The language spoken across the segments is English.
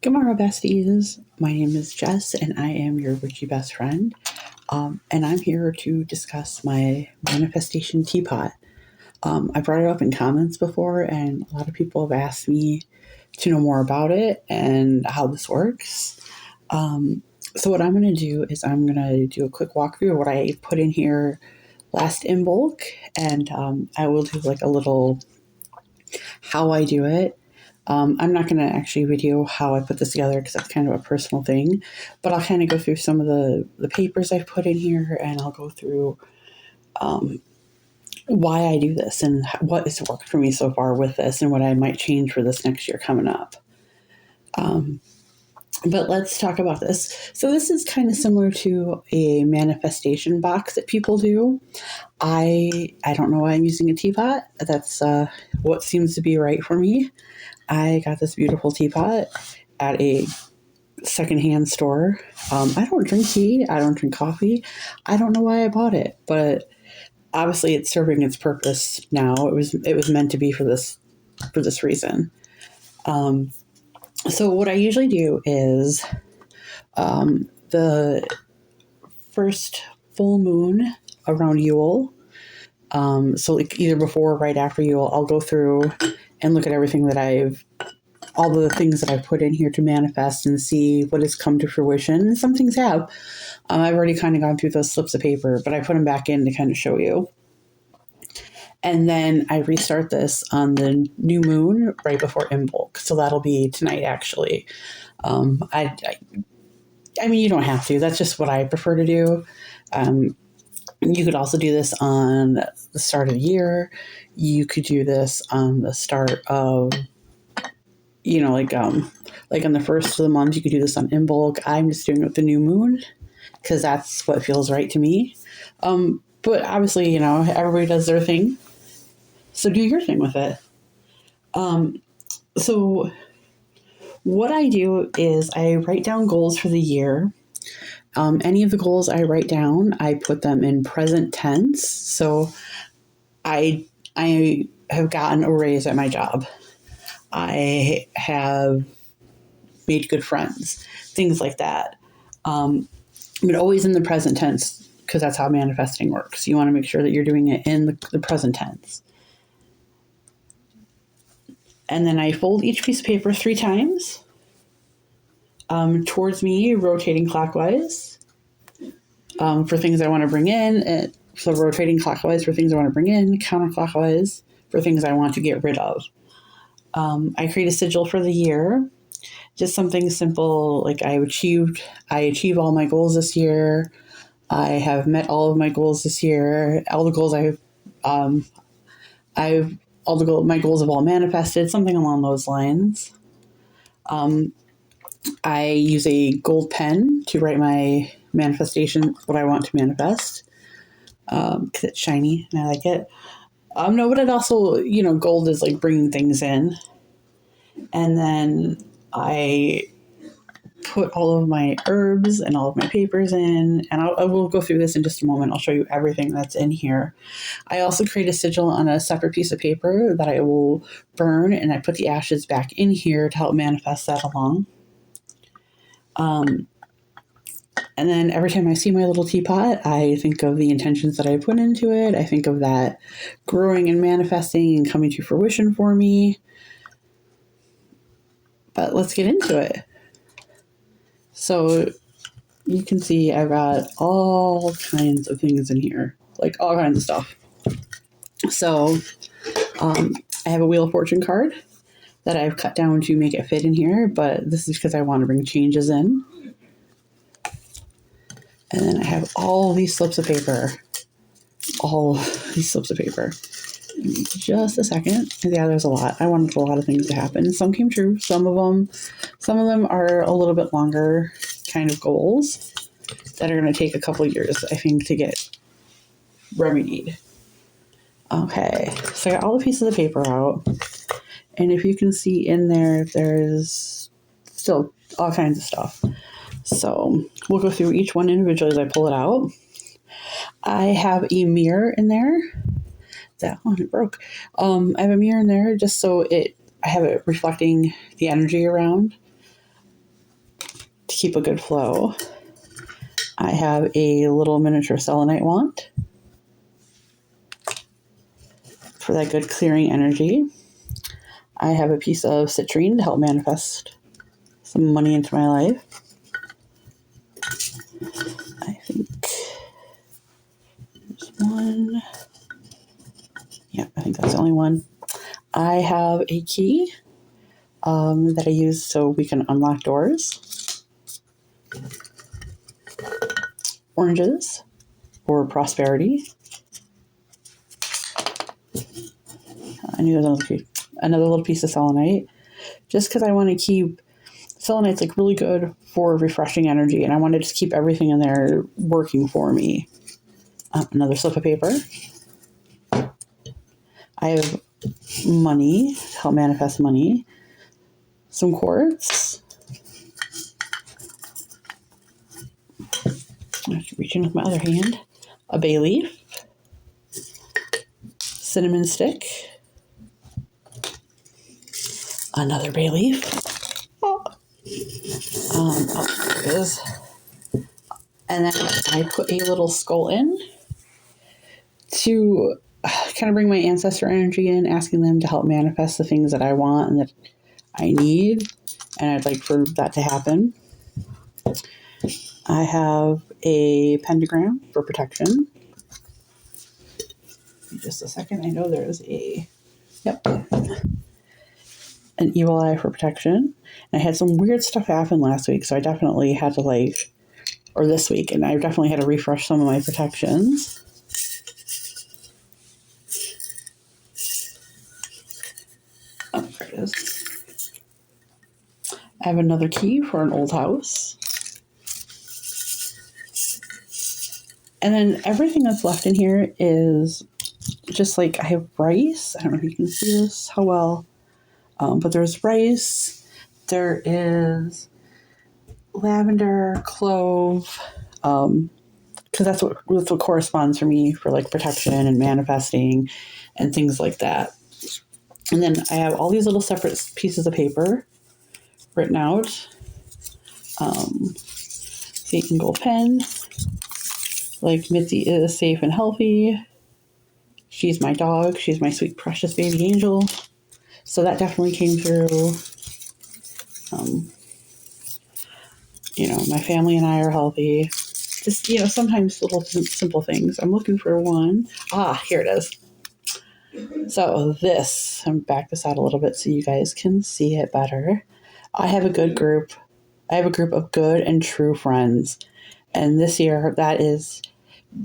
Tomorrow, besties. My name is Jess, and I am your witchy best friend. And I'm here to discuss my manifestation teapot. I brought it up in comments before, and a lot of people have asked me to know more about it and how this works. So what I'm going to do is I'm going to do a quick walkthrough of what I put in here last Imbolc, and I will do like a little how I do it. I'm not going to actually video how I put this together because that's kind of a personal thing, but I'll kind of go through some of the papers I've put in here, and I'll go through why I do this and what has worked for me so far with this and what I might change for this next year coming up. But let's talk about this. So this is kind of similar to a manifestation box that people do. I don't know why I'm using a teapot. That's what seems to be right for me. I got this beautiful teapot at a secondhand store. I don't drink tea. I don't drink coffee. I don't know why I bought it, but obviously it's serving its purpose now. It was meant to be for this reason. So what I usually do is the first full moon around Yule. So like either before or right after Yule, I'll go through and look at everything that all the things that I've put in here to manifest and see what has come to fruition. And some things have. I've already kind of gone through those slips of paper, but I put them back in to kind of show you. And then I restart this on the new moon right before Imbolc. So that'll be tonight, actually. I mean, you don't have to. That's just what I prefer to do. You could also do this on the start of the year. You could do this on the start of, like on the first of the month. You could do this on Imbolc. I'm just doing it with the new moon because that's what feels right to me. But obviously, everybody does their thing. So do your thing with it. So what I do is I write down goals for the year. Any of the goals I write down, I put them in present tense. So I have gotten a raise at my job. I have made good friends, things like that. But always in the present tense because that's how manifesting works. You want to make sure that you're doing it in the present tense. And then I fold each piece of paper 3 times towards me, rotating clockwise for things I want to bring in. So rotating clockwise for things I want to bring in, counterclockwise for things I want to get rid of. I create a sigil for the year, just something simple like I achieved all my goals this year. I have met all of my goals this year. All the goals my goals have all manifested, something along those lines. I use a gold pen to write my manifestation, what I want to manifest, because it's shiny and I like it. No, but it also, gold is like bringing things in. And then I put all of my herbs and all of my papers in, and I will go through this in just a moment. I'll show you everything that's in here. I also create a sigil on a separate piece of paper that I will burn, and I put the ashes back in here to help manifest that along. And then every time I see my little teapot, I think of the intentions that I put into it. I think of that growing and manifesting and coming to fruition for me. But let's get into it. So you can see I've got all kinds of things in here, like all kinds of stuff. So I have a Wheel of Fortune card that I've cut down to make it fit in here, but this is because I want to bring changes in. And then I have all these slips of paper. Just a second. Yeah, there's a lot. I wanted a lot of things to happen. Some came true. Some of them are a little bit longer kind of goals that are going to take a couple years, I think, to get remedied. Okay, so I got all the pieces of paper out. And if you can see in there, there's still all kinds of stuff. So we'll go through each one individually as I pull it out. I have a mirror in there. That one, it broke. I have a mirror in there just so I have it reflecting the energy around. keep a good flow. I have a little miniature selenite wand for that good clearing energy. I have a piece of citrine to help manifest some money into my life. I think there's one. Yeah, I think that's the only one. I have a key that I use so we can unlock doors. Oranges for prosperity. I knew another little piece of selenite, just because I want to keep selenite's like really good for refreshing energy, and I want to just keep everything in there working for me. Another slip of paper. I have money to help manifest money. Some quartz. I have to reach in with my other hand. A bay leaf. Cinnamon stick. Another bay leaf. There it is. And then I put a little skull in to kind of bring my ancestor energy in, asking them to help manifest the things that I want and that I need, and I'd like for that to happen. I have a pentagram for protection. Just a second, I know there's an evil eye for protection. And I had some weird stuff happen last week, so I definitely had to or this week, and I definitely had to refresh some of my protections. Oh, there it is. I have another key for an old house. And then everything that's left in here is just I have rice. I don't know if you can see this how well, but there's rice. There is lavender, clove, because that's what corresponds for me for protection and manifesting and things like that. And then I have all these little separate pieces of paper written out. Satan gold pen. Mitzi is safe and healthy. She's my dog. She's my sweet, precious baby angel. So that definitely came through. My family and I are healthy. Just, sometimes little simple things. I'm looking for one. Here it is. So I'm back this out a little bit so you guys can see it better. I have a good group. I have a group of good and true friends. And this year, that is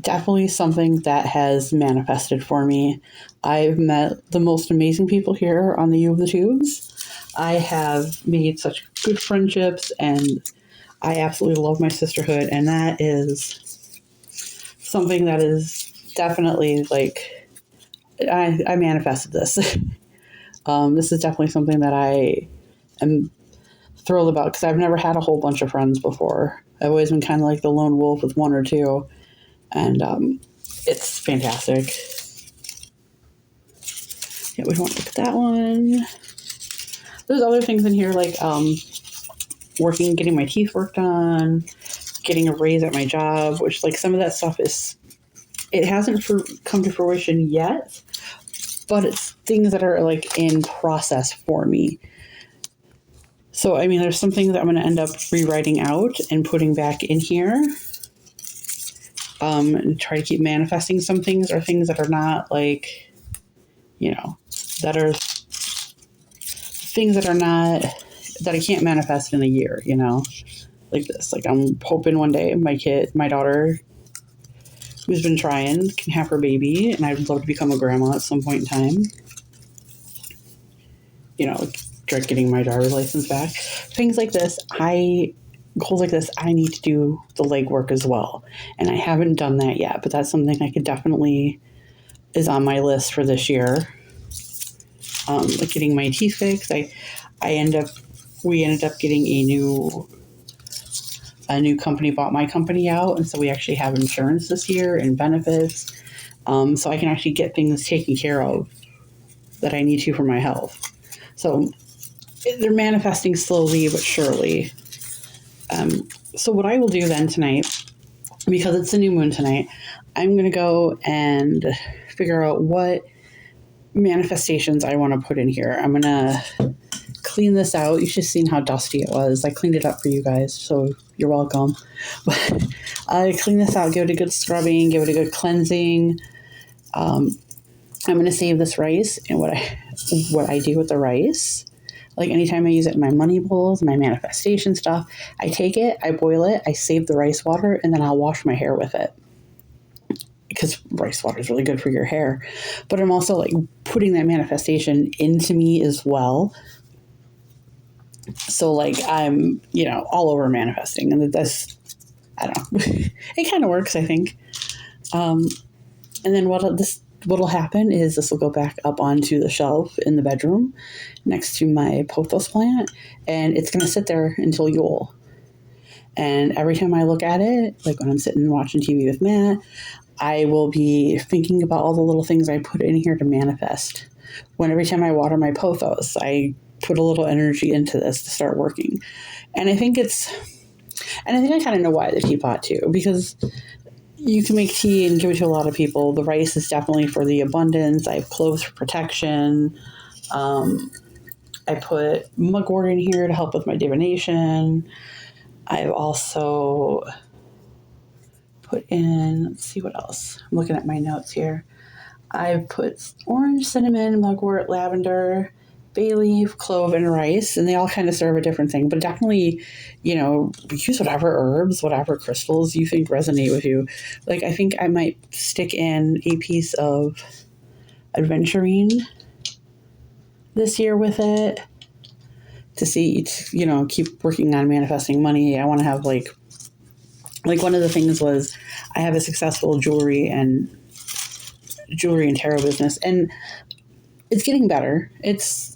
definitely something that has manifested for me. I've met the most amazing people here on the U of the Tubes. I have made such good friendships, and I absolutely love my sisterhood. And that is something that is definitely I manifested this. This is definitely something that I am thrilled about, because I've never had a whole bunch of friends before. I've always been kind of the lone wolf with one or two, and it's fantastic. Yeah, we don't want to look at that one. There's other things in here getting my teeth worked on, getting a raise at my job, which some of that stuff it hasn't come to fruition yet, but it's things that are in process for me. So, there's some things that I'm going to end up rewriting out and putting back in here. And try to keep manifesting some things, or things that are not that are things that are not, that I can't manifest in a year, like this. I'm hoping one day my daughter, who's been trying, can have her baby, and I'd love to become a grandma at some point in time. Getting my driver's license back. Things like this, goals like this, I need to do the legwork as well. And I haven't done that yet, but that's something I could definitely is on my list for this year. Getting my teeth fixed. We ended up getting a new company bought my company out, and so we actually have insurance this year and benefits. So I can actually get things taken care of that I need to for my health. So they're manifesting slowly but surely. So what I will do then tonight, because it's the new moon tonight, I'm going to go and figure out what manifestations I want to put in here. I'm going to clean this out. You should have seen how dusty it was. I cleaned it up for you guys, so you're welcome. But I clean this out, give it a good scrubbing, give it a good cleansing. I'm going to save this rice, and what I do with the rice, like anytime I use it in my money bowls, my manifestation stuff, I take it, I boil it, I save the rice water, and then I'll wash my hair with it. Because rice water is really good for your hair. But I'm also like putting that manifestation into me as well. So like I'm, all over manifesting, and that's, I don't know, it kind of works, I think. And then what'll happen is this will go back up onto the shelf in the bedroom next to my pothos plant, and it's going to sit there until Yule. And every time I look at it, like when I'm sitting watching TV with Matt, I will be thinking about all the little things I put in here to manifest. Every time I water my pothos, I put a little energy into this to start working. And I think I kind of know why the teapot too, because you can make tea and give it to a lot of people. The rice is definitely for the abundance. I have cloves for protection. I put mugwort in here to help with my divination. I've also put in, let's see what else. I'm looking at my notes here. I've put orange, cinnamon, mugwort, lavender, bay leaf, clove, and rice, and they all kind of serve a different thing. But definitely, use whatever herbs, whatever crystals you think resonate with you. Like, I think I might stick in a piece of aventurine this year with it to see, keep working on manifesting money. I want to have like one of the things was I have a successful jewelry and tarot business, and it's getting better.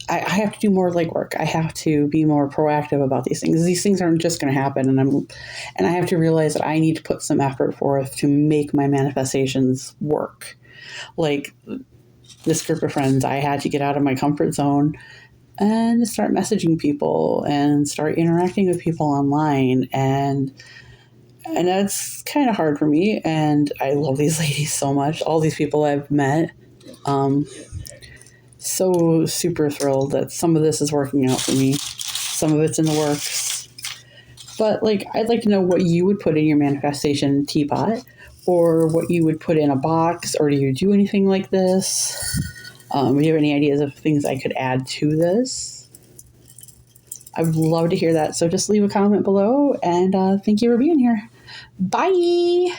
I have to do more legwork. I have to be more proactive about these things. These things aren't just going to happen, and I have to realize that I need to put some effort forth to make my manifestations work. Like this group of friends, I had to get out of my comfort zone and start messaging people and start interacting with people online, and that's kind of hard for me. And I love these ladies so much. All these people I've met. So super thrilled that some of this is working out for me. Some of it's in the works. But I'd like to know what you would put in your manifestation teapot, or what you would put in a box, or do you do anything like this? Do you have any ideas of things I could add to this? I would love to hear that. So just leave a comment below, and thank you for being here. Bye!